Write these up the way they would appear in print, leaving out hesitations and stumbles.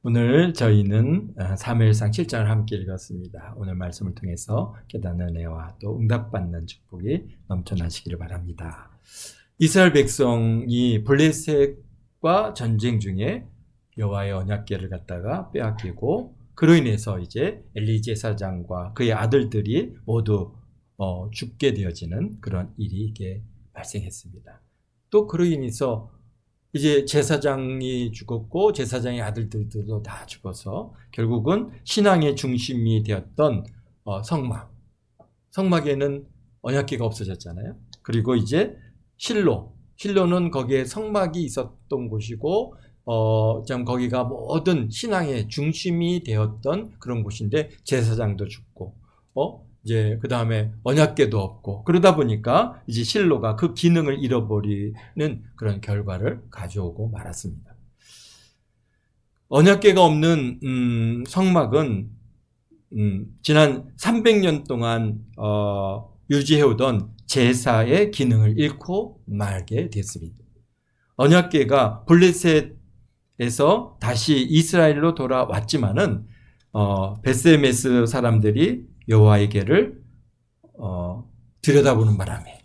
오늘 저희는 사무엘상 7장을 함께 읽었습니다. 오늘 말씀을 통해서 깨닫는 은혜와 또 응답받는 축복이 넘쳐나시기를 바랍니다. 이스라엘 백성이 블레셋과 전쟁 중에 여호와의 언약궤를 갖다가 빼앗기고 그로 인해서 이제 엘리 제사장과 그의 아들들이 모두 죽게 되어지는 그런 일이 이게 발생했습니다. 또 그로 인해서 이제 제사장이 죽었고 제사장의 아들들도 다 죽어서 결국은 신앙의 중심이 되었던 성막에는 언약궤가 없어졌잖아요. 그리고 이제 실로는 거기에 성막이 있었던 곳이고 좀 거기가 모든 신앙의 중심이 되었던 그런 곳인데 제사장도 죽고 이제 그 다음에 언약궤도 없고 그러다 보니까 이제 실로가 그 기능을 잃어버리는 그런 결과를 가져오고 말았습니다. 언약궤가 없는 성막은 지난 300년 동안 유지해오던 제사의 기능을 잃고 말게 됐습니다. 언약궤가 블레셋에서 다시 이스라엘로 돌아왔지만은 베스메스 사람들이 여호와의 궤를 들여다보는 바람에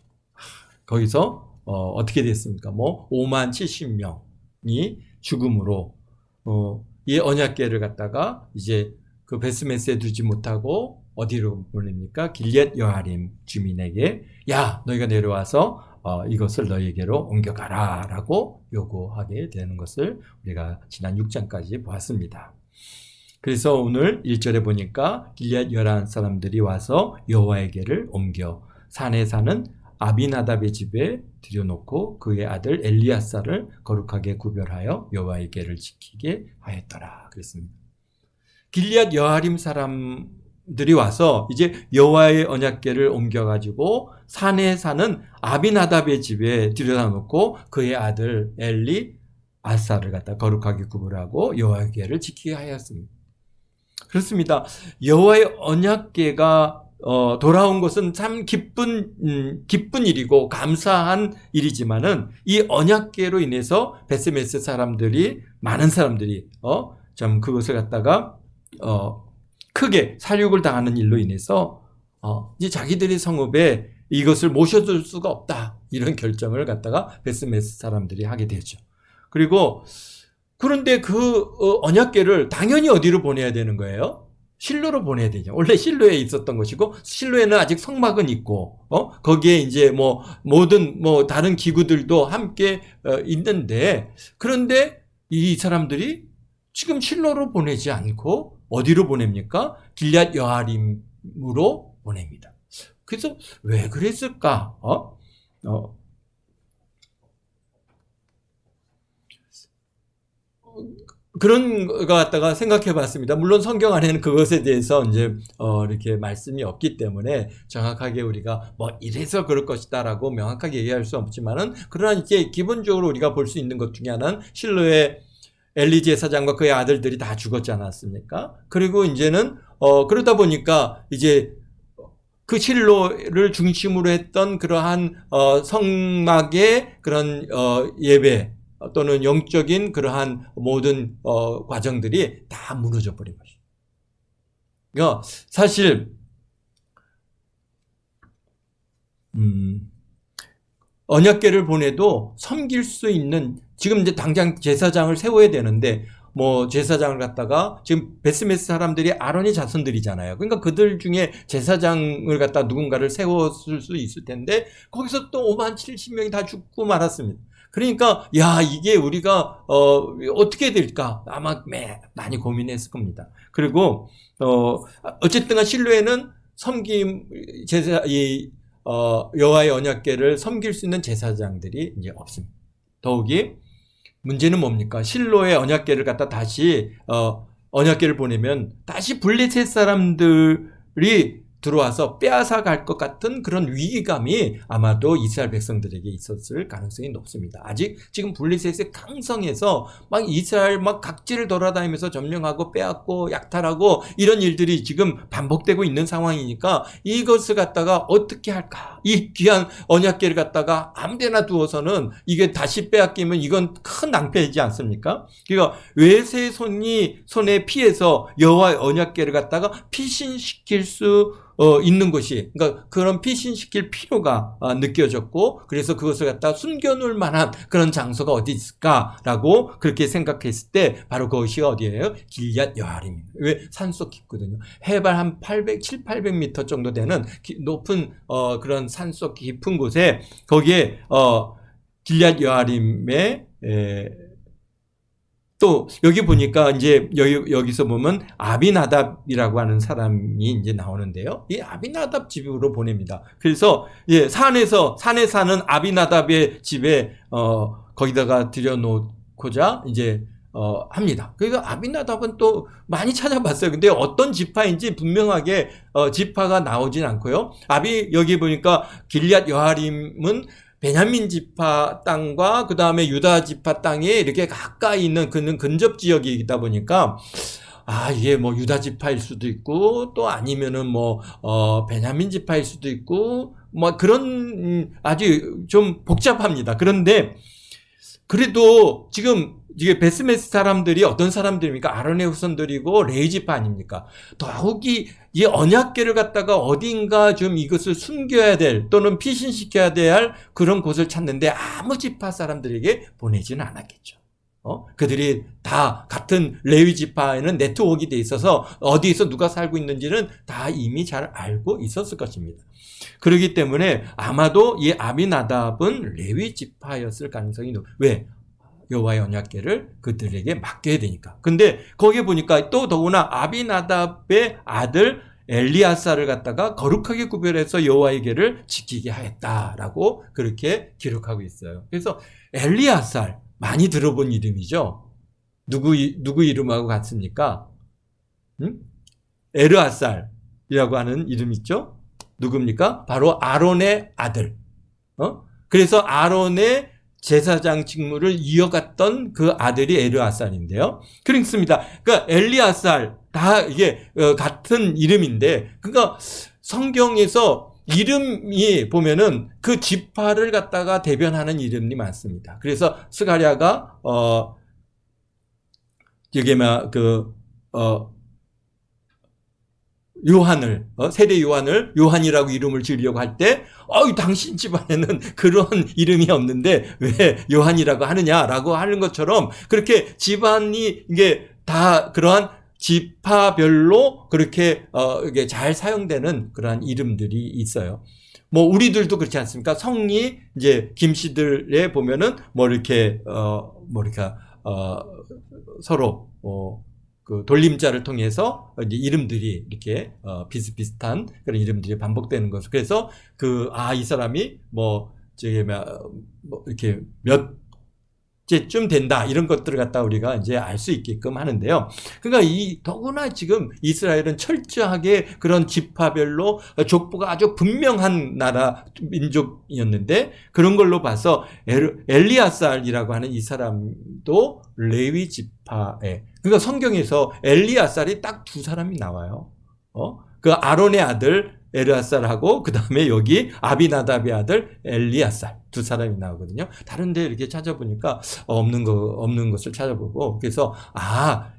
거기서 어떻게 됐습니까? 5만 70명이 죽음으로 이 언약궤를 갖다가 이제 그 베스메스에 두지 못하고 어디로 보냅니까? 길앗 여아림 주민에게 야 너희가 내려와서 이것을 너희에게로 옮겨가라 라고 요구하게 되는 것을 우리가 지난 6장까지 보았습니다. 그래서 오늘 1절에 보니까 길앗 여아림 사람들이 와서 여호와의 궤를 옮겨 산에 사는 아비나답의 집에 들여놓고 그의 아들 엘리야사를 거룩하게 구별하여 여호와의 궤를 지키게 하였더라 그랬습니다. 길앗 여아림 사람들이 와서 이제 여호와의 언약궤를 옮겨가지고 산에 사는 아비나답의 집에 들여놓고 그의 아들 엘리야사를 갖다 거룩하게 구별하고 여호와의 궤를 지키게 하였습니다. 그렇습니다. 여호와의 언약궤가 돌아온 것은 참 기쁜 일이고 감사한 일이지만은 이 언약궤로 인해서 베스메스 사람들이 많은 사람들이 좀 그것을 갖다가 크게 살육을 당하는 일로 인해서 이제 자기들의 성읍에 이것을 모셔둘 수가 없다 이런 결정을 갖다가 베스메스 사람들이 하게 되죠. 그런데 그 언약궤를 당연히 어디로 보내야 되는 거예요? 실로로 보내야 되죠. 원래 실로에 있었던 것이고 실로에는 아직 성막은 있고 거기에 이제 모든 다른 기구들도 함께 있는데 그런데 이 사람들이 지금 실로로 보내지 않고 어디로 보냅니까? 길앗 여아림으로 보냅니다. 그래서 왜 그랬을까? 그런 거 갖다가 생각해 봤습니다. 물론 성경 안에는 그것에 대해서 이제 이렇게 말씀이 없기 때문에 정확하게 우리가 이래서 그럴 것이다라고 명확하게 얘기할 수 없지만은 그러나 이제 기본적으로 우리가 볼 수 있는 것 중에 하나는 실로의 엘리 제사장과 그의 아들들이 다 죽었지 않았습니까? 그리고 이제는 그러다 보니까 이제 그 실로를 중심으로 했던 그러한 성막의 그런 예배 또는 영적인 그러한 모든 과정들이 다 무너져 버린 것이죠. 그러니까 사실 언약궤를 보내도 섬길 수 있는 지금 이제 당장 제사장을 세워야 되는데 제사장을 갖다가 지금 베스메스 사람들이 아론의 자손들이잖아요. 그러니까 그들 중에 제사장을 갖다 누군가를 세웠을 수 있을 텐데 거기서 또 5만 70명이 다 죽고 말았습니다. 그러니까 이게 우리가 어떻게 될까 아마 많이 고민했을 겁니다. 그리고 어쨌든 실로에는 여호와의 언약궤를 섬길 수 있는 제사장들이 이제 없습니다. 더욱이 문제는 뭡니까? 실로의 언약궤를 갖다 다시 언약궤를 보내면 다시 블레셋 사람들이 들어와서 빼앗아 갈 것 같은 그런 위기감이 아마도 이스라엘 백성들에게 있었을 가능성이 높습니다. 아직 지금 블레셋의 강성에서 막 이스라엘 막 각지를 돌아다니면서 점령하고 빼앗고 약탈하고 이런 일들이 지금 반복되고 있는 상황이니까 이것을 갖다가 어떻게 할까? 이 귀한 언약궤를 갖다가 아무데나 두어서는 이게 다시 빼앗기면 이건 큰 낭패이지 않습니까? 그러니까 외세 손에 피해서 여호와의 언약궤를 갖다가 피신시킬 수 있는 것이, 그러니까 그런 피신시킬 필요가 느껴졌고, 그래서 그것을 갖다 숨겨놓을 만한 그런 장소가 어디 있을까라고 그렇게 생각했을 때 바로 그것이 어디예요? 길앗 여아림입니다. 왜? 산속 깊거든요. 해발 한 700-800m 정도 되는 높은 그런 산속 깊은 곳에 거기에 길앗 여아림에 또 여기 보니까 이제 여기서 보면 아비나답이라고 하는 사람이 이제 나오는데요. 이 아비나답 집으로 보냅니다. 그래서 산에 사는 아비나답의 집에 거기다가 들여놓고자 이제 합니다. 그러니까 아비나답은 또 많이 찾아봤어요. 근데 어떤 지파인지 분명하게 지파가 나오진 않고요. 여기 보니까 길앗 여아림은 베냐민 지파 땅과 그 다음에 유다 지파 땅에 이렇게 가까이 있는 그는 근접 지역이다 보니까 이게 뭐 유다 지파일 수도 있고 또 아니면은 뭐 베냐민 지파일 수도 있고 뭐 그런 아주 좀 복잡합니다. 그런데 그래도 지금 이게 베스메스 사람들이 어떤 사람들입니까? 아론의 후손들이고 레위 지파 아닙니까? 더욱이 이 언약궤를 갖다가 어딘가 좀 이것을 숨겨야 될 또는 피신시켜야 될 그런 곳을 찾는데 아무 지파 사람들에게 보내지는 않았겠죠. 그들이 다 같은 레위 지파에는 네트워크가 돼 있어서 어디에서 누가 살고 있는지는 다 이미 잘 알고 있었을 것입니다. 그렇기 때문에 아마도 이 아비나답은 레위 지파였을 가능성이 왜? 여호와의 언약궤를 그들에게 맡겨야 되니까. 근데 거기에 보니까 또 더구나 아비나답의 아들 엘리아사를 갖다가 거룩하게 구별해서 여호와의 궤를 지키게 하였다라고 그렇게 기록하고 있어요. 그래서 엘리아살 많이 들어본 이름이죠. 누구 이름하고 같습니까? 에르아살이라고 하는 이름 있죠? 누굽니까? 바로 아론의 아들. 그래서 아론의 제사장 직무를 이어갔던 그 아들이 에르아살인데요. 그렇습니다. 그러니까 엘리아살 다 이게 같은 이름인데, 그러니까 성경에서 이름이 보면은 그 지파를 갖다가 대변하는 이름이 많습니다. 그래서 스가랴가 여기 요한을 세례 요한이라고 이름을 지으려고 할 때 당신 집안에는 그런 이름이 없는데 왜 요한이라고 하느냐라고 하는 것처럼 그렇게 집안이 이게 다 그러한 지파별로 그렇게 이게 잘 사용되는 그러한 이름들이 있어요. 뭐 우리들도 그렇지 않습니까? 성리 이제 김씨들에 보면은 뭐 이렇게 서로 그 돌림자를 통해서 이제 이름들이 이렇게 비슷비슷한 그런 이름들이 반복되는 것을, 그래서 이 사람이 이렇게 몇째쯤 된다 이런 것들을 갖다 우리가 이제 알 수 있게끔 하는데요. 그러니까 더구나 지금 이스라엘은 철저하게 그런 지파별로 족보가 아주 분명한 나라 민족이었는데, 그런 걸로 봐서 엘리아살이라고 하는 이 사람도 레위 지파에, 그러니까 성경에서 엘리아살이 딱 두 사람이 나와요. 그 아론의 아들 에르아살하고 그 다음에 여기 아비나답의 아들 엘리아살 두 사람이 나오거든요. 다른데 이렇게 찾아보니까 없는 것을 찾아보고, 그래서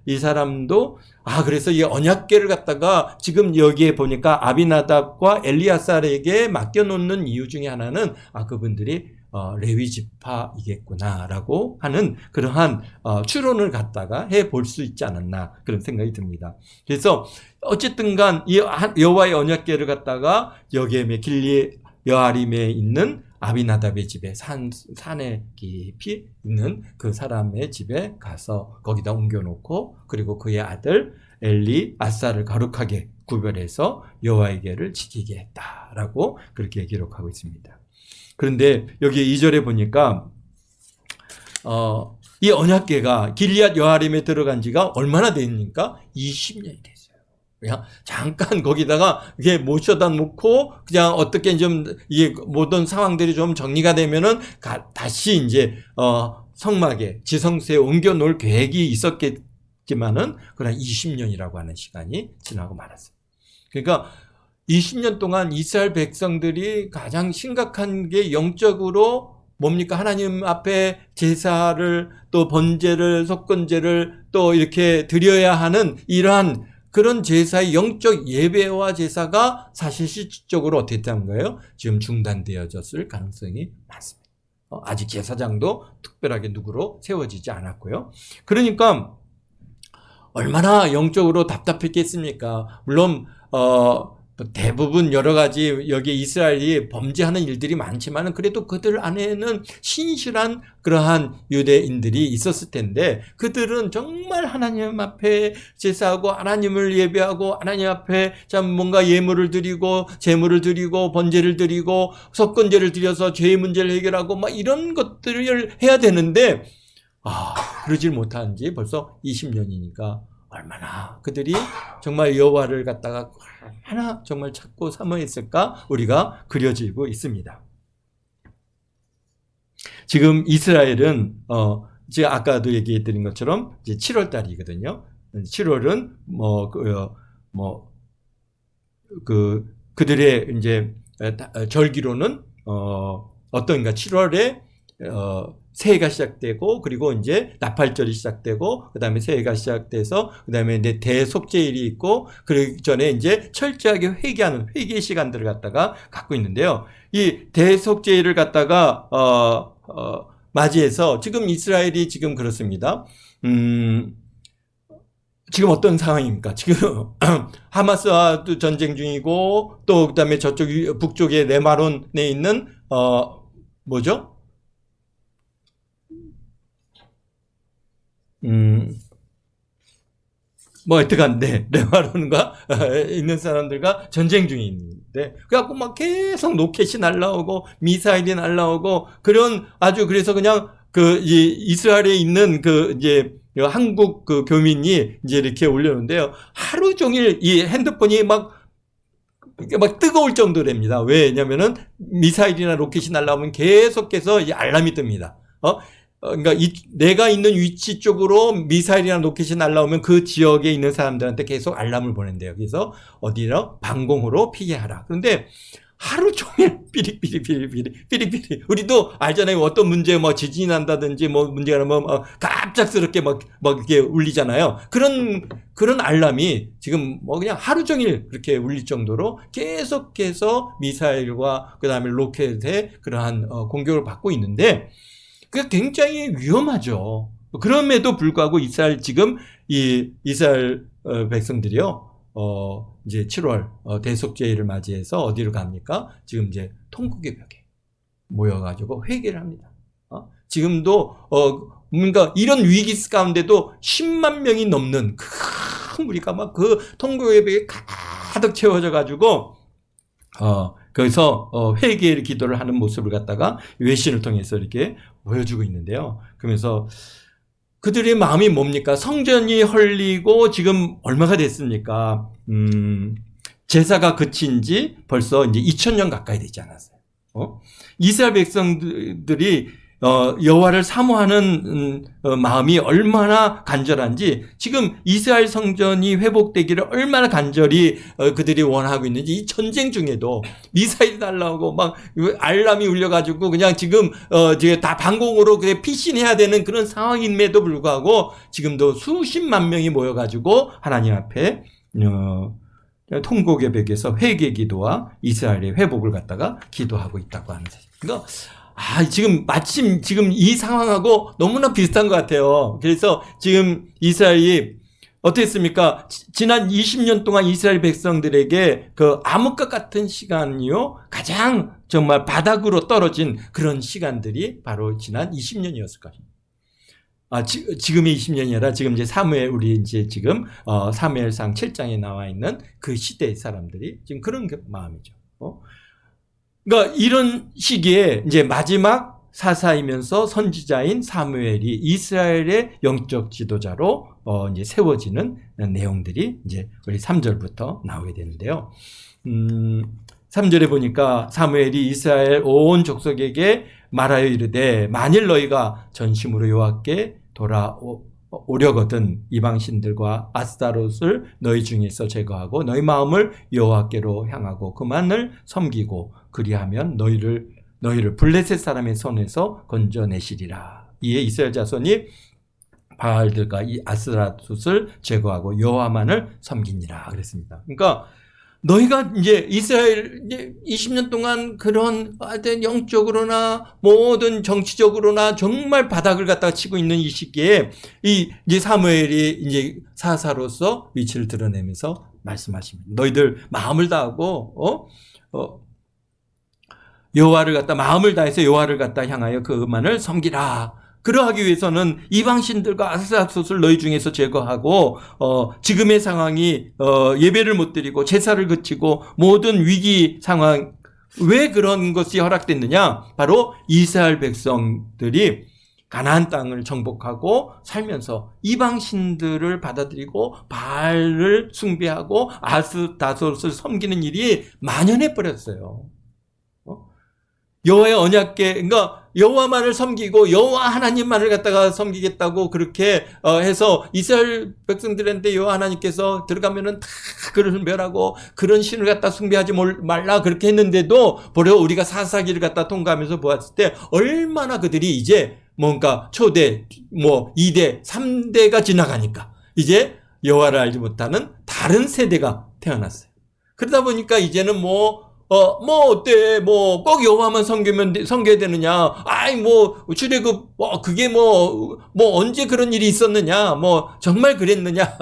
이 사람도 그래서 이 언약궤를 갖다가 지금 여기에 보니까 아비나답과 엘리아살에게 맡겨놓는 이유 중에 하나는 그분들이 레위 지파이겠구나라고 하는 그러한 추론을 갖다가 해볼 수 있지 않았나 그런 생각이 듭니다. 그래서 어쨌든간 이 여호와의 언약궤를 갖다가 여기에 길리 여아림에 있는 아비나답의 집에 산에 깊이 있는 그 사람의 집에 가서 거기다 옮겨놓고, 그리고 그의 아들 엘리아사를 거룩하게 구별해서 여호와의 궤를 지키게 했다라고 그렇게 기록하고 있습니다. 그런데 여기 2절에 보니까 이 언약궤가 길앗 여아림에 들어간 지가 얼마나 됐습니까? 20년이 됐어요. 그냥 잠깐 거기다가 이게 모셔다 놓고 그냥 어떻게 좀 이 모든 상황들이 좀 정리가 되면은 다시 이제 성막에 지성소에 옮겨 놓을 계획이 있었겠지만은 그냥 20년이라고 하는 시간이 지나고 말았어요. 그러니까 20년 동안 이스라엘 백성들이 가장 심각한 게 영적으로 뭡니까? 하나님 앞에 제사를 또 번제를 속건제를 또 이렇게 드려야 하는 이러한 그런 제사의 영적 예배와 제사가 사실 실질적으로 어떻게 되는 거예요? 지금 중단되어졌을 가능성이 많습니다. 아직 제사장도 특별하게 누구로 세워지지 않았고요. 그러니까 얼마나 영적으로 답답했겠습니까? 물론 대부분 여러 가지 여기 이스라엘이 범죄하는 일들이 많지만 그래도 그들 안에는 신실한 그러한 유대인들이 있었을 텐데 그들은 정말 하나님 앞에 제사하고 하나님을 예배하고 하나님 앞에 참 뭔가 예물을 드리고 제물을 드리고 번제를 드리고 속건제를 드려서 죄의 문제를 해결하고 막 이런 것들을 해야 되는데 그러질 못한 지 벌써 20년이니까 얼마나 그들이 정말 여호와를 갖다가 얼마나 정말 찾고 사모했을까 우리가 그려지고 있습니다. 지금 이스라엘은 제가 아까도 얘기해드린 것처럼 이제 7월 달이거든요. 7월은 그들의 이제 절기로는 어떤가 7월에 새해가 시작되고 그리고 이제 나팔절이 시작되고 그다음에 새해가 시작돼서 그다음에 이제 대속죄일이 있고 그 전에 이제 철저하게 회개하는 회개 시간들을 갖다가 갖고 있는데요. 이 대속죄일을 갖다가 맞이해서 지금 이스라엘이 지금 그렇습니다. 지금 어떤 상황입니까? 지금 하마스와도 전쟁 중이고 또 그다음에 저쪽 북쪽에 레바논에 있는 뭐죠? 뭐 어떡한 레바논과 있는 사람들과 전쟁 중인데 그래갖고 막 계속 로켓이 날라오고 미사일이 날라오고 그런 아주 그래서 그냥 이스라엘에 있는 이제 한국 교민이 이제 이렇게 올려놓는데요. 하루 종일 이 핸드폰이 막 뜨거울 정도랍니다. 왜냐면은 미사일이나 로켓이 날라오면 계속해서 이 알람이 뜹니다. 그러니까 내가 있는 위치 쪽으로 미사일이나 로켓이 날라오면 그 지역에 있는 사람들한테 계속 알람을 보낸대요. 그래서 어디로? 방공호로 피하라. 그런데 하루 종일 삐리삐리 우리도 알잖아요. 어떤 문제 지진이 난다든지 문제가 나면 갑작스럽게 막 이렇게 울리잖아요. 그런 알람이 지금 그냥 하루 종일 그렇게 울릴 정도로 계속해서 미사일과 그다음에 로켓의 그러한 공격을 받고 있는데 그게 굉장히 위험하죠. 그럼에도 불구하고 지금 이스라엘 백성들이요. 이제 7월 대속죄일을 맞이해서 어디로 갑니까? 지금 이제 통곡의 벽에 모여가지고 회개를 합니다. 지금도 뭔가 이런 위기 가운데도 10만 명이 넘는 큰 무리가 막 그 통곡의 벽에 가득 채워져 가지고 거기서 회개의 기도를 하는 모습을 갖다가 외신을 통해서 이렇게 보여주고 있는데요. 그러면서 그들의 마음이 뭡니까? 성전이 헐리고 지금 얼마가 됐습니까? 제사가 그친 지 벌써 이제 2000년 가까이 되지 않았어요. 이스라엘 백성들이 여호와를 사모하는 마음이 얼마나 간절한지 지금 이스라엘 성전이 회복되기를 얼마나 간절히 그들이 원하고 있는지 이 전쟁 중에도 미사일이 날라오고 막 알람이 울려가지고 그냥 지금 다 방공으로 그냥 피신해야 되는 그런 상황임에도 불구하고 지금도 수십만 명이 모여가지고 하나님 앞에 통곡의 벽에서 회개 기도와 이스라엘의 회복을 갖다가 기도하고 있다고 하는 사실. 그러니까 지금 마침 지금 이 상황하고 너무나 비슷한 것 같아요. 그래서 지금 이스라엘이 어땠습니까? 지난 20년 동안 이스라엘 백성들에게 그 암흑과 같은 시간이요. 가장 정말 바닥으로 떨어진 그런 시간들이 바로 지난 20년이었을 것입니다. 지금이 20년이 아니라 지금 이제 우리 이제 지금 사무엘상 7장에 나와 있는 그 시대의 사람들이 지금 그런 마음이죠. 그러니까 이런 시기에 이제 마지막 사사이면서 선지자인 사무엘이 이스라엘의 영적 지도자로 이제 세워지는 내용들이 이제 우리 3절부터 나오게 되는데요. 3절에 보니까 사무엘이 이스라엘 온 족속에게 말하여 이르되 만일 너희가 전심으로 여호와께 돌아오려거든 이방신들과 아스타롯을 너희 중에서 제거하고 너희 마음을 여호와께로 향하고 그만을 섬기고 그리하면 너희를 블레셋 사람의 손에서 건져내시리라. 이에 이스라엘 자손이 바알들과 이 아스타롯을 제거하고 여호와만을 섬기니라 그랬습니다. 그러니까 너희가 이제 이스라엘 20년 동안 그런 영적으로나 모든 정치적으로나 정말 바닥을 갖다가 치고 있는 이 시기에 이제 사무엘이 이제 사사로서 위치를 드러내면서 말씀하십니다. 너희들 마음을 다하고 여호와를 갖다 마음을 다해서 여호와를 갖다 향하여 그만을 섬기라. 그러하기 위해서는 이방신들과 아스타롯을 너희 중에서 제거하고 지금의 상황이 예배를 못 드리고 제사를 그치고 모든 위기 상황 왜 그런 것이 허락됐느냐? 바로 이스라엘 백성들이 가나안 땅을 정복하고 살면서 이방신들을 받아들이고 바알을 숭배하고 아스타롯을 섬기는 일이 만연해 버렸어요. 여호와의 언약궤, 그러니까 여호와만을 섬기고 여호와 하나님만을 갖다가 섬기겠다고 그렇게 해서 이스라엘 백성들한테 여호와 하나님께서 들어가면은 다 그를 멸하고 그런 신을 갖다 숭배하지 말라 그렇게 했는데도 보려 우리가 사사기를 갖다 통과하면서 보았을 때 얼마나 그들이 이제 뭔가 초대, 2대, 3대가 지나가니까 이제 여호와를 알지 못하는 다른 세대가 태어났어요. 그러다 보니까 이제는 어때? 꼭 여호와만 섬겨야 되느냐? 출애굽, 그게 언제 그런 일이 있었느냐? 정말 그랬느냐?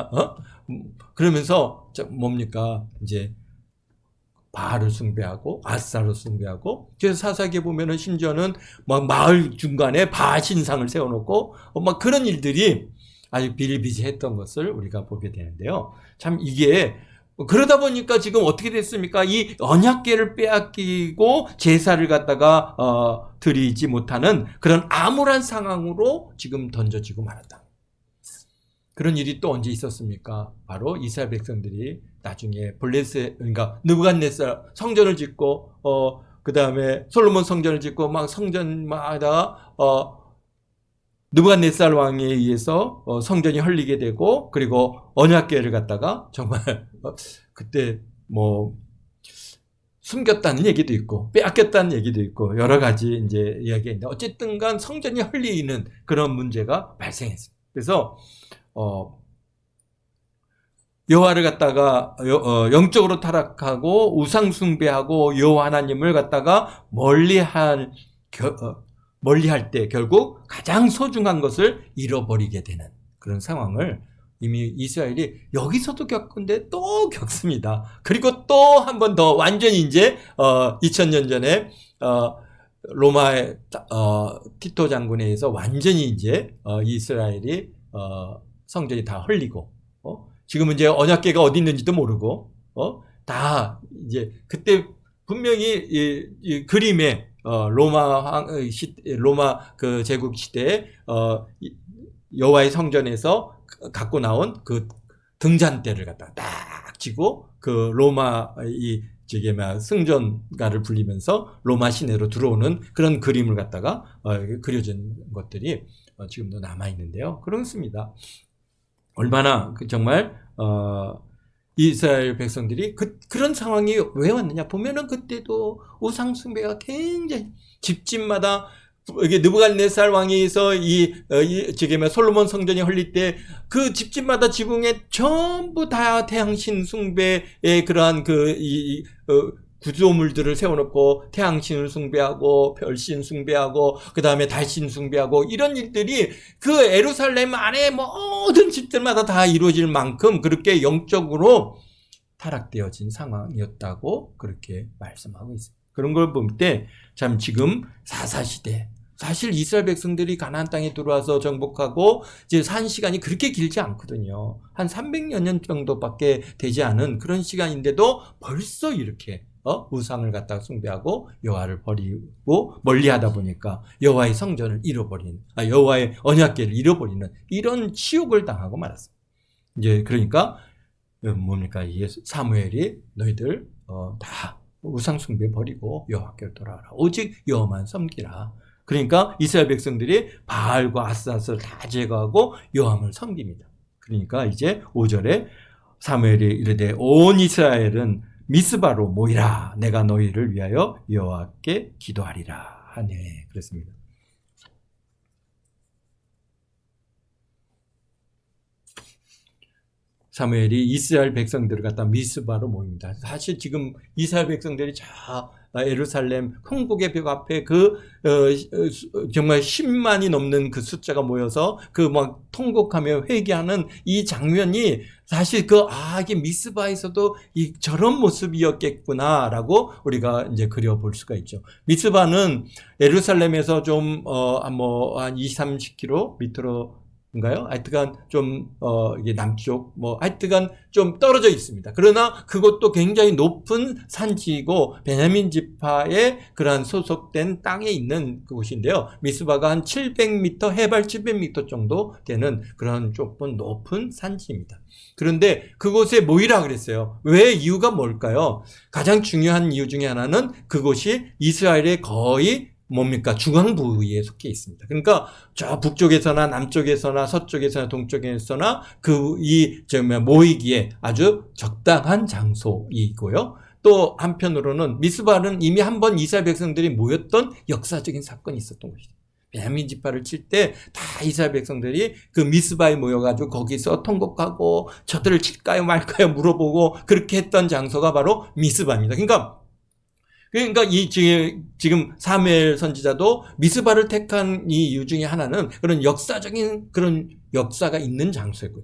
그러면서, 뭡니까? 이제, 바알을 숭배하고, 아스타롯을 숭배하고, 그래서 사사기에 보면은 심지어는 마을 중간에 바알 신상을 세워놓고, 그런 일들이 아주 비일비재했던 것을 우리가 보게 되는데요. 참 이게, 그러다 보니까 지금 어떻게 됐습니까? 이 언약궤를 빼앗기고 제사를 갖다가 드리지 못하는 그런 암울한 상황으로 지금 던져지고 말았다. 그런 일이 또 언제 있었습니까? 바로 이스라엘 백성들이 나중에 그러니까 느부갓네살 성전을 짓고 그 다음에 솔로몬 성전을 짓고 막 성전마다 느부갓네살 왕에 의해서 성전이 헐리게 되고 그리고 언약궤를 갖다가 정말 그때 숨겼다는 얘기도 있고 빼앗겼다는 얘기도 있고 여러 가지 이제 이야기가 있는데 어쨌든간 성전이 헐리는 그런 문제가 발생했습니다. 그래서 여호와를 갖다가 영적으로 타락하고 우상 숭배하고 여호와 하나님을 갖다가 멀리할 때 결국 가장 소중한 것을 잃어버리게 되는 그런 상황을 이미 이스라엘이 여기서도 겪은데 또 겪습니다. 그리고 또 한 번 더 완전히 이제 2000년 전에 로마의 티토 장군에 의해서 완전히 이제 이스라엘이 성전이 다 헐리고 지금은 이제 언약궤가 어디 있는지도 모르고 다 이제 그때 분명히 이 그림에 로마 그 제국 시대에 여호와의 성전에서 갖고 나온 그 등잔대를 갖다가 딱 쥐고 그 로마 승전가를 불리면서 로마 시내로 들어오는 그런 그림을 갖다가 그려진 것들이 지금도 남아 있는데요. 그렇습니다. 얼마나 정말 이스라엘 백성들이 그런 상황이 왜 왔느냐 보면은 그때도 우상 숭배가 굉장히 집집마다 이게 느부갓네살 왕에서 지금 솔로몬 성전이 헐릴 때 그 집집마다 지붕에 전부 다 태양신 숭배의 그러한 구조물들을 세워놓고 태양신을 숭배하고 별신 숭배하고 그 다음에 달신 숭배하고 이런 일들이 그 예루살렘 안에 모든 집들마다 다 이루어질 만큼 그렇게 영적으로 타락되어진 상황이었다고 그렇게 말씀하고 있습니다. 그런 걸 볼 때 참 지금 사사시대 사실 이스라엘 백성들이 가나안 땅에 들어와서 정복하고 이제 산 시간이 그렇게 길지 않거든요. 한 300여 년 정도밖에 되지 않은 그런 시간인데도 벌써 이렇게 우상을 갖다가 숭배하고 여호와를 버리고 멀리하다 보니까 여호와의 성전을 잃어버리는, 여호와의 언약궤를 잃어버리는 이런 치욕을 당하고 말았습니다. 이제 그러니까 뭡니까? 사무엘이 너희들 다 우상 숭배 버리고 여호와께로 돌아와라. 오직 여호와만 섬기라. 그러니까 이스라엘 백성들이 바알과 아스타스를 다 제거하고 여호와를 섬깁니다. 그러니까 이제 5절에 사무엘이 이르되 온 이스라엘은 미스바로 모이라. 내가 너희를 위하여 여호와께 기도하리라 하네. 그랬습니다. 사무엘이 이스라엘 백성들을 갖다 미스바로 모입니다. 사실 지금 이스라엘 백성들이 예루살렘 천국의 벽 앞에 정말 10만이 넘는 그 숫자가 모여서 막 통곡하며 회개하는 이 장면이 사실 이게 미스바에서도 저런 모습이었겠구나라고 우리가 이제 그려볼 수가 있죠. 미스바는 예루살렘에서 한 20, 30km 인가요? 하여튼간 이게 남쪽, 하여튼간 좀 떨어져 있습니다. 그러나 그것도 굉장히 높은 산지이고, 베냐민 지파의 그러한 소속된 땅에 있는 그곳인데요. 미스바가 한 700m, 해발 700m 정도 되는 그런 조금 높은 산지입니다. 그런데 그곳에 모이라 그랬어요. 왜? 이유가 뭘까요? 가장 중요한 이유 중에 하나는 그곳이 이스라엘의 거의 중앙 부위에 속해 있습니다. 그러니까 저 북쪽에서나 남쪽에서나 서쪽에서나 동쪽에서나 모이기에 아주 적당한 장소이고요. 또 한편으로는 미스바는 이미 한번 이스라엘 백성들이 모였던 역사적인 사건이 있었던 것이죠. 베냐민 지파를 칠 때 다 이스라엘 백성들이 그 미스바에 모여가지고 거기서 통곡하고 저들을 칠까요 말까요 물어보고 그렇게 했던 장소가 바로 미스바입니다. 그러니까 지금 사무엘 선지자도 미스바를 택한 이유 중에 하나는 그런 역사적인 그런 역사가 있는 장소고요.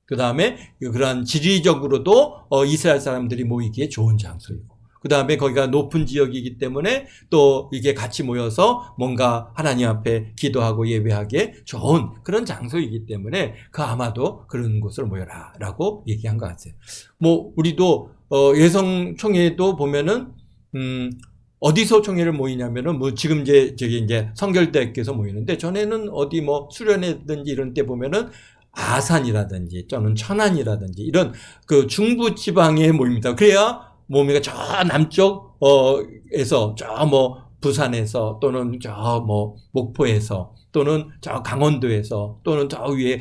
그 다음에 그런 지리적으로도 이스라엘 사람들이 모이기에 좋은 장소이고, 그 다음에 거기가 높은 지역이기 때문에 또 이게 같이 모여서 뭔가 하나님 앞에 기도하고 예배하기에 좋은 그런 장소이기 때문에 아마도 그런 곳을 모여라라고 얘기한 것 같아요. 우리도 예성총회도 보면은 어디서 총회를 모이냐면은 지금 이제 성결대학교에서 모이는데, 전에는 어디 수련회든지 이런 때 보면은 아산이라든지 또는 천안이라든지 이런 그 중부 지방에 모입니다. 그래야 저 남쪽에서 부산에서 또는 목포에서 또는 저 강원도에서 또는 저 위에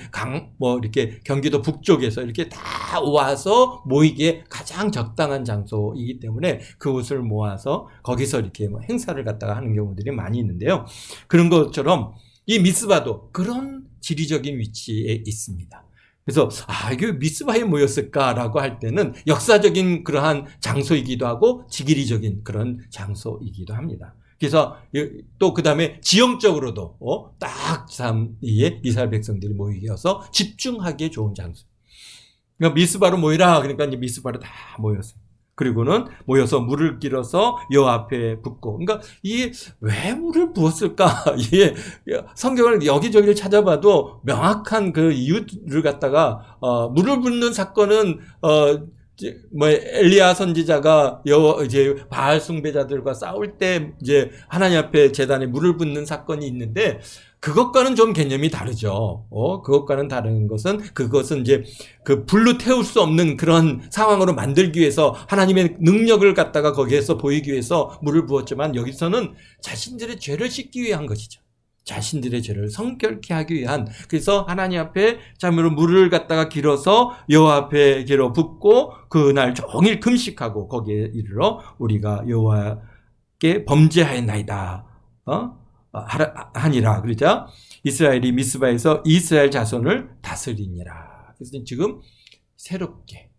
이렇게 경기도 북쪽에서 이렇게 다 와서 모이기에 가장 적당한 장소이기 때문에 그곳을 모아서 거기서 이렇게 행사를 갖다가 하는 경우들이 많이 있는데요. 그런 것처럼 이 미스바도 그런 지리적인 위치에 있습니다. 그래서 이게 미스바에 모였을까라고 할 때는 역사적인 그러한 장소이기도 하고 지리적인 그런 장소이기도 합니다. 그래서 또 그 다음에 지형적으로도 딱 이스라엘 백성들이 모이어서 집중하기에 좋은 장소. 그러니까 미스바로 모이라. 그러니까 이제 미스바로 다 모였어요. 그리고는 모여서 물을 길어서 여호와 앞에 붓고. 그러니까 이게 왜 물을 부었을까? 이게 성경을 여기저기를 찾아봐도 명확한 그 이유를 갖다가 물을 붓는 사건은 엘리야 선지자가 이제 바알 숭배자들과 싸울 때 이제 하나님 앞에 제단에 물을 붓는 사건이 있는데, 그것과는 좀 개념이 다르죠. 그것과는 다른 것은, 그것은 이제 그 불로 태울 수 없는 그런 상황으로 만들기 위해서 하나님의 능력을 갖다가 거기에서 보이기 위해서 물을 부었지만, 여기서는 자신들의 죄를 씻기 위한 것이죠. 자신들의 죄를 성결케 하기 위한, 그래서 하나님 앞에 참으로 물을 갖다가 길어서 여호와 앞에 길어 붓고 그날 종일 금식하고 거기에 이르러 우리가 여호와께 범죄하였나이다 하니라. 그러자 이스라엘이 미스바에서 이스라엘 자손을 다스리니라. 그래서 지금 새롭게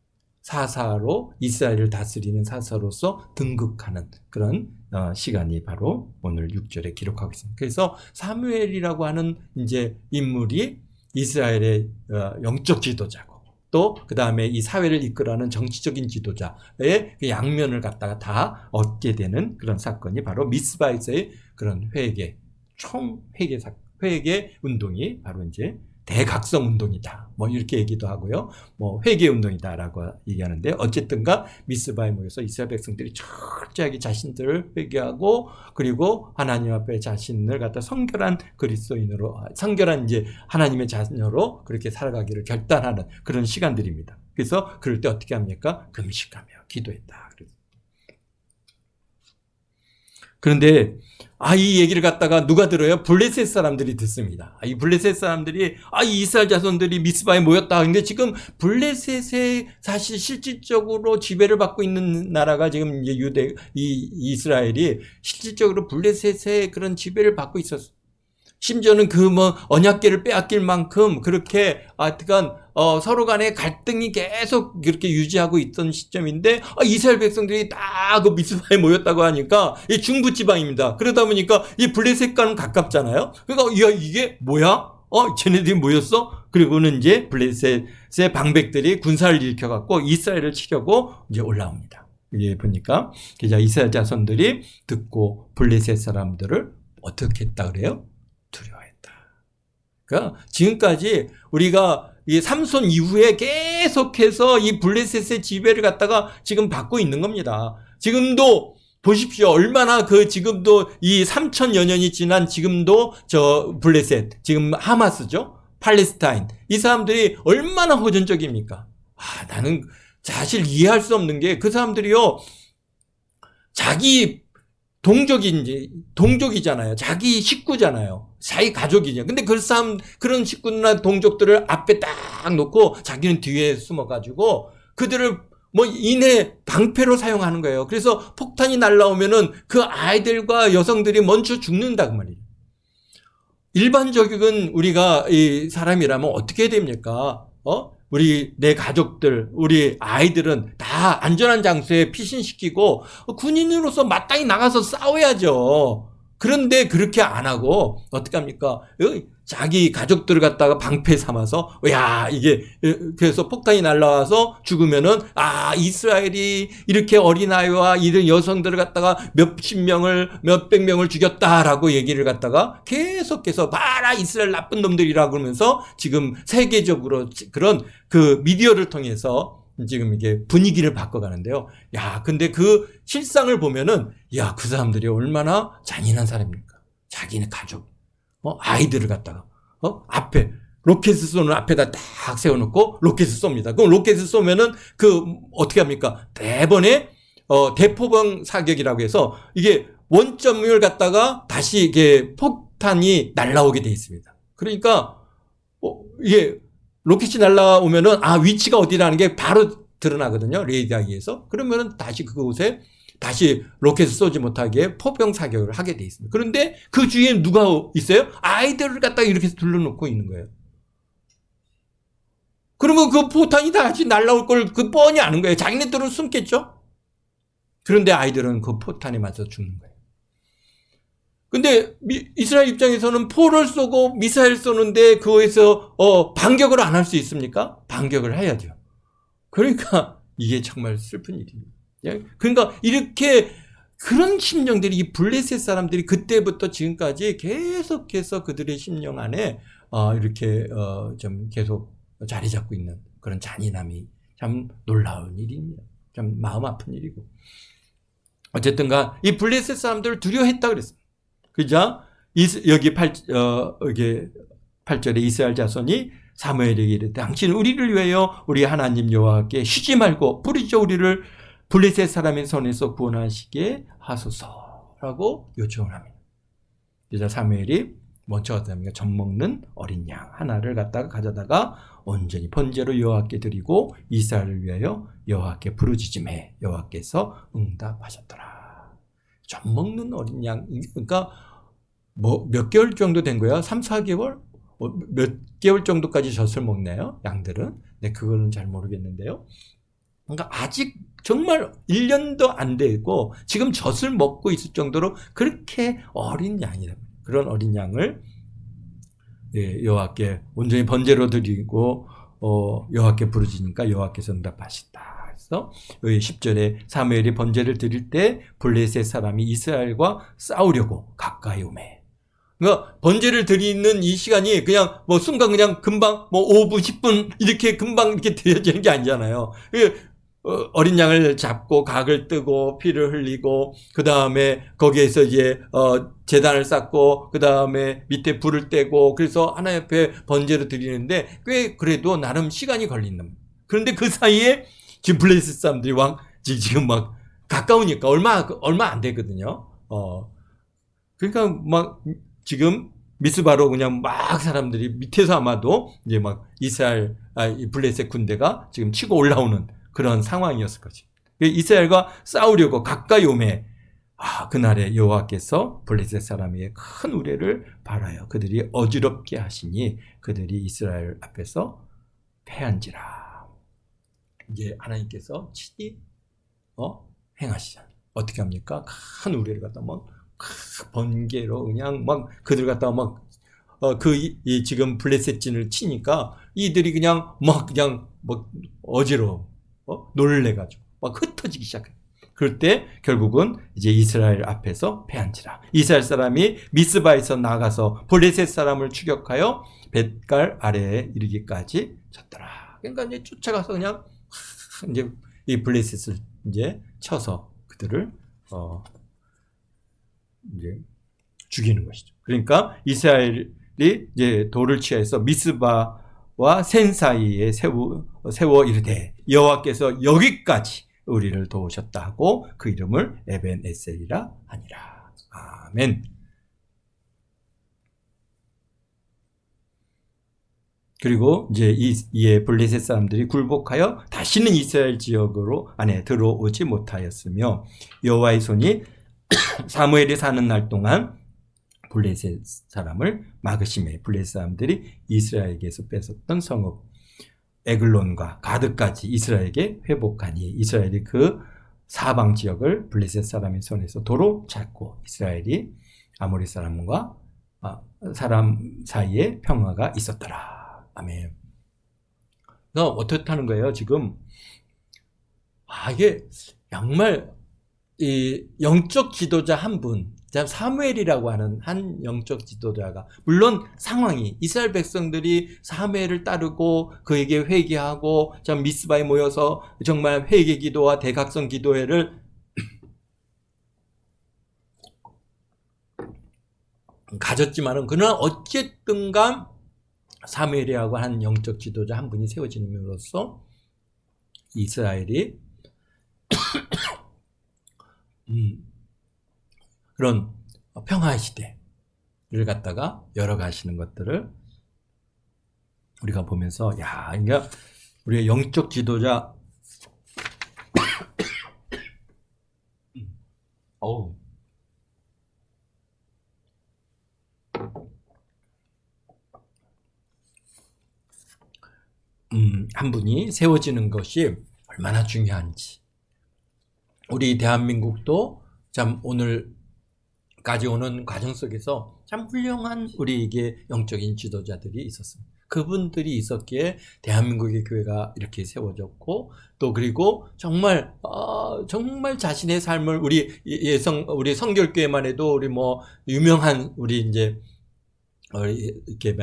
사사로 이스라엘을 다스리는 사사로서 등극하는 그런 시간이 바로 오늘 6절에 기록하고 있습니다. 그래서 사무엘이라고 하는 이제 인물이 이스라엘의 영적 지도자고, 또 그 다음에 이 사회를 이끌어가는 정치적인 지도자의 그 양면을 갖다가 다 얻게 되는 그런 사건이 바로 미스바에서의 그런 회개 운동이 바로 이제 대각성 운동이다. 뭐 이렇게 얘기도 하고요. 뭐 회개 운동이다라고 얘기하는데 어쨌든가 미스바에 모여서 이스라엘 백성들이 철저하게 자신들을 회개하고 그리고 하나님 앞에 자신을 갖다 성결한 그리스도인으로 성결한 이제 하나님의 자녀로 그렇게 살아가기를 결단하는 그런 시간들입니다. 그래서 그럴 때 어떻게 합니까? 금식하며 기도했다. 그런데 이 얘기를 갖다가 누가 들어요? 블레셋 사람들이 듣습니다. 이 블레셋 사람들이 이 이스라엘 자손들이 미스바에 모였다. 근데 지금 블레셋의 사실 실질적으로 지배를 받고 있는 나라가 지금 이제 이스라엘이 실질적으로 블레셋의 그런 지배를 받고 있었어. 심지어는 그 언약궤를 빼앗길 만큼 그렇게 하여간 서로 간의 갈등이 계속 그렇게 유지하고 있던 시점인데 이스라엘 백성들이 다 그 미스바에 모였다고 하니까 이 중부 지방입니다. 그러다 보니까 이 블레셋과는 가깝잖아요. 그러니까 야 이게 뭐야? 쟤네들이 모였어? 그리고는 이제 블레셋의 방백들이 군사를 일으켜갖고 이스라엘을 치려고 이제 올라옵니다. 이게 보니까 이스라엘 자손들이 듣고 블레셋 사람들을 어떻게 했다 그래요? 두려워했다. 그러니까 지금까지 우리가 이 삼손 이후에 계속해서 이 블레셋의 지배를 갖다가 지금 받고 있는 겁니다. 지금도 보십시오. 얼마나 지금도 이 3000여 년이 지난 지금도 저 블레셋, 지금 하마스죠? 팔레스타인. 이 사람들이 얼마나 호전적입니까? 나는 사실 이해할 수 없는 게 그 사람들이요. 자기 동족이잖아요. 자기 식구잖아요. 자기 가족이죠. 근데 그런 식구나 동족들을 앞에 딱 놓고 자기는 뒤에 숨어가지고 그들을 방패로 사용하는 거예요. 그래서 폭탄이 날라오면은 그 아이들과 여성들이 먼저 죽는다 그 말이에요. 일반적인 우리가 이 사람이라면 어떻게 해야 됩니까? 내 가족들, 우리 아이들은 다 안전한 장소에 피신시키고 군인으로서 마땅히 나가서 싸워야죠. 그런데 그렇게 안 하고 어떻게 합니까? 자기 가족들을 갖다가 방패 삼아서 이게 그래서 폭탄이 날라와서 죽으면은 이스라엘이 이렇게 어린아이와 이런 여성들을 갖다가 몇백 명을 죽였다라고 얘기를 갖다가 계속해서 봐라 이스라엘 나쁜 놈들이라 그러면서 지금 세계적으로 그런 그 미디어를 통해서 지금 이게 분위기를 바꿔가는데요. 근데 그 실상을 보면은 그 사람들이 얼마나 잔인한 사람입니까? 자기네 가족, 아이들을 갖다가 앞에 로켓을 쏘는 앞에다 딱 세워놓고 로켓을 쏩니다. 그럼 로켓을 쏘면은 어떻게 합니까? 대번에 대포병 사격이라고 해서 이게 원점을 갖다가 다시 이게 폭탄이 날라오게 돼 있습니다. 그러니까 이게 로켓이 날라오면은 위치가 어디라는 게 바로 드러나거든요. 레이더에서. 그러면은 다시 그곳에 다시 로켓을 쏘지 못하게 포병 사격을 하게 돼 있습니다. 그런데 그 주위에 누가 있어요? 아이들을 갖다가 이렇게 둘러놓고 있는 거예요. 그러면 그 포탄이 다시 날라올 걸 뻔히 아는 거예요. 자기네들은 숨겠죠? 그런데 아이들은 그 포탄에 맞아 죽는 거예요. 근데 이스라엘 입장에서는 포를 쏘고 미사일 쏘는데 그거에서 반격을 안 할 수 있습니까? 반격을 해야죠. 그러니까 이게 정말 슬픈 일입니다. 그러니까 이렇게 그런 심령들이 이 블레셋 사람들이 그때부터 지금까지 계속해서 그들의 심령 안에 이렇게 좀 계속 자리 잡고 있는 그런 잔인함이 참 놀라운 일입니다. 참 마음 아픈 일이고. 어쨌든가 이 블레셋 사람들을 두려워했다 그랬어요. 그죠? 여기 8절에 이스라엘 자손이 사무엘에게 이르되 당신 우리를 위하여 우리 하나님 여호와께 쉬지 말고 부르짖어 우리를 블레셋 사람의 손에서 구원하시게 하소서라고 요청을 합니다. 그래서 사무엘이 먼저 어떻게 합니까? 젖 먹는 어린 양 하나를 갖다가 가져다가 온전히 번제로 여호와께 드리고 이스라엘을 위하여 여호와께 부르짖음에 여호와께서 응답하셨더라. 젖 먹는 어린 양, 그러니까 몇 개월 정도 된 거야? 3, 4개월? 몇 개월 정도까지 젖을 먹나요? 양들은? 네, 그거는 잘 모르겠는데요. 그러니까 아직 정말 1년도 안 되고 지금 젖을 먹고 있을 정도로 그렇게 어린 양이랍니다. 그런 어린 양을 여호와께 온전히 번제로 드리고 여호와께 부르짖으니까 여호와께서 응답하시다. 그래서 여기 10절에 사무엘이 번제를 드릴 때 블레셋 사람이 이스라엘과 싸우려고 가까이 오매 그러니까 번제를 드리는 이 시간이 그냥 뭐 순간 그냥 금방 뭐 5분, 10분 이렇게 금방 이렇게 드려지는 게 아니잖아요. 어린 양을 잡고 각을 뜨고 피를 흘리고 그 다음에 거기에서 이제 제단을 쌓고 그 다음에 밑에 불을 떼고 그래서 하나님 앞에 번제를 드리는데 꽤 그래도 나름 시간이 걸리는. 그런데 그 사이에 지금 블레셋 사람들이 지금 막 가까우니까 얼마 안 되거든요. 그러니까 막 지금 미스바로 그냥 막 사람들이 밑에서 아마도 이제 막 이 블레셋 군대가 지금 치고 올라오는 그런 상황이었을 거지. 이스라엘과 싸우려고 가까이 오매 그날에 여호와께서 블레셋 사람의 큰 우레를 바라여 그들이 어지럽게 하시니 그들이 이스라엘 앞에서 패한지라. 이제 하나님께서 친히 행하시잖아요. 어떻게 합니까? 큰 우레를 갖다 막 번개로 그냥 막 그들 갖다가 막 지금 블레셋진을 치니까 이들이 그냥 막 어지러워 놀래가지고 막 흩어지기 시작해. 그럴 때 결국은 이제 이스라엘 앞에서 패한지라. 이스라엘 사람이 미스바에서 나가서 블레셋 사람을 추격하여 벳갈 아래에 이르기까지 쳤더라. 그러니까 이제 쫓아가서 그냥 이제 이 블레셋을 이제 쳐서 그들을 이제 죽이는 것이죠. 그러니까 이스라엘이 이제 돌을 취해서 미스바와 센 사이에 세워 이르되 여호와께서 여기까지 우리를 도우셨다 하고 그 이름을 에벤에셀이라 하니라. 아멘. 그리고 이제 이에 블레셋 사람들이 굴복하여 다시는 이스라엘 지역으로 안에 들어오지 못하였으며 여호와의 손이 사무엘이 사는 날 동안 블레셋 사람을 막으심에 블레셋 사람들이 이스라엘에게서 뺏었던 성읍 에글론과 가드까지 이스라엘에게 회복하니 이스라엘이 그 사방 지역을 블레셋 사람의 손에서 도로 찾고 이스라엘이 아모리 사람과 사람 사이에 평화가 있었더라. 아멘. 그러니까 어떻다는 거예요? 지금 이게 정말 이 영적 지도자 한 분, 사무엘이라고 하는 한 영적 지도자가 물론 상황이 이스라엘 백성들이 사무엘을 따르고 그에게 회개하고 미스바에 모여서 정말 회개 기도와 대각성 기도회를 가졌지만은 그러나 어쨌든간 사무엘이라고 하는 영적 지도자 한 분이 세워짐으로써 이스라엘이 그런 평화의 시대를 갖다가 열어가시는 것들을 우리가 보면서 그러니까 우리의 영적 지도자 한 분이 세워지는 것이 얼마나 중요한지 우리 대한민국도 참 오늘까지 오는 과정 속에서 참 훌륭한 우리에게 영적인 지도자들이 있었습니다. 그분들이 있었기에 대한민국의 교회가 이렇게 세워졌고 또 그리고 정말 자신의 삶을 우리 성결교회만 해도 우리 유명한 우리 이제 이렇게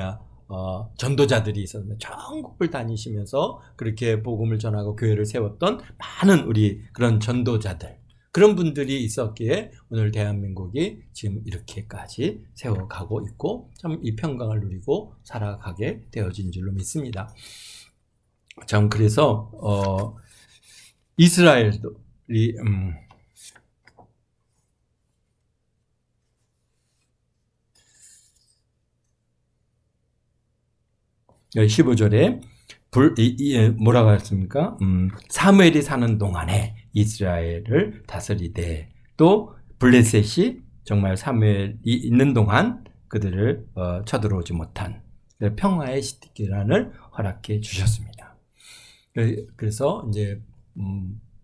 전도자들이 있었는데 전국을 다니시면서 그렇게 복음을 전하고 교회를 세웠던 많은 우리 그런 전도자들 그런 분들이 있었기에 오늘 대한민국이 지금 이렇게까지 세워가고 있고 참 이 평강을 누리고 살아가게 되어진 줄로 믿습니다. 참 그래서 이스라엘도 15절에 뭐라고 했습니까? 사무엘이 사는 동안에 이스라엘을 다스리되 또 블레셋이 정말 사무엘이 있는 동안 그들을 쳐들어오지 못한 평화의 시기란을 허락해 주셨습니다. 그래서 이제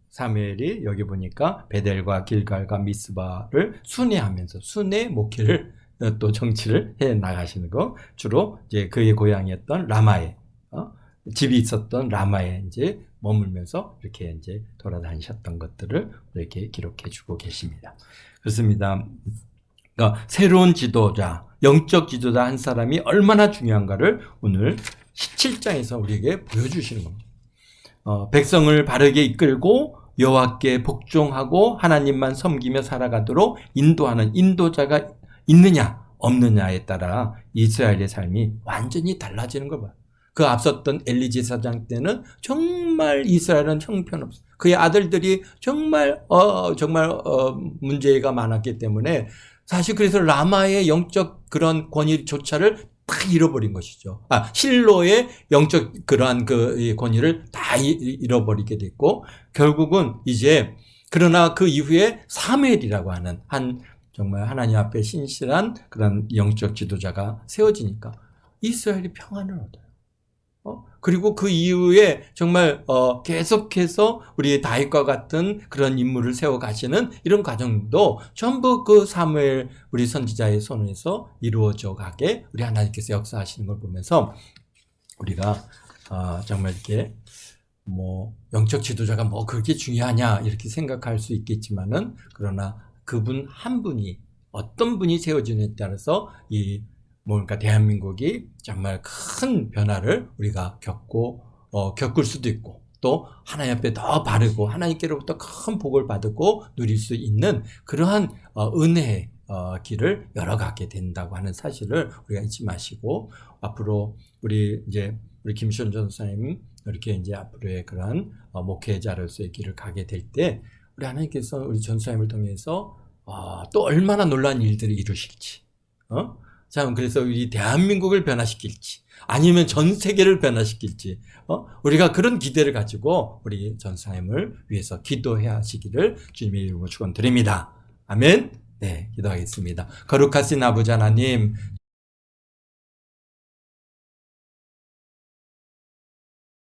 사무엘이 여기 보니까 베델과 길갈과 미스바를 순회하면서 순회 목회를 또 정치를 해 나가시는 거 주로 이제 그의 고향이었던 라마에 집이 있었던 라마에 이제 머물면서 이렇게 이제 돌아다니셨던 것들을 이렇게 기록해 주고 계십니다. 그렇습니다. 그러니까 새로운 지도자 영적 지도자 한 사람이 얼마나 중요한가를 오늘 17장에서 우리에게 보여주시는 겁니다. 백성을 바르게 이끌고 여호와께 복종하고 하나님만 섬기며 살아가도록 인도하는 인도자가 있느냐 없느냐에 따라 이스라엘의 삶이 완전히 달라지는 걸 봐요. 그 앞섰던 엘리 제사장 때는 정말 이스라엘은 형편없어. 그의 아들들이 정말 문제가 많았기 때문에 사실 그래서 라마의 영적 그런 권위조차를 다 잃어버린 것이죠. 실로의 영적 그러한 그 권위를 다 잃어버리게 됐고, 결국은 이제 그러나 그 이후에 사무엘이라고 하는 정말 하나님 앞에 신실한 그런 영적 지도자가 세워지니까 이스라엘이 평안을 얻어요. 그리고 그 이후에 정말 계속해서 우리 다윗과 같은 그런 인물을 세워가시는 이런 과정도 전부 그 사무엘 우리 선지자의 손에서 이루어져 가게 우리 하나님께서 역사하시는 걸 보면서 우리가 정말 이렇게 영적 지도자가 그렇게 중요하냐 이렇게 생각할 수 있겠지만은, 그러나 그분 한 분이 어떤 분이 세워지느냐에 따라서 그러니까 대한민국이 정말 큰 변화를 우리가 겪을 수도 있고, 또 하나님 앞에 더 바르고 하나님께로부터 큰 복을 받고 누릴 수 있는 그러한 은혜의 길을 열어가게 된다고 하는 사실을 우리가 잊지 마시고, 앞으로 우리 김시원 전사님 이렇게 이제 앞으로의 그런 목회자로서의 길을 가게 될 때 우리 하나님께서 우리 전사님을 통해서 또 얼마나 놀라운 일들을 이루실지, 참, 그래서 우리 대한민국을 변화시킬지, 아니면 전 세계를 변화시킬지, 우리가 그런 기대를 가지고 우리 전사님을 위해서 기도해야 하시기를 주님의 이름으로 축원드립니다. 아멘. 네, 기도하겠습니다. 거룩하신 아버지 하나님,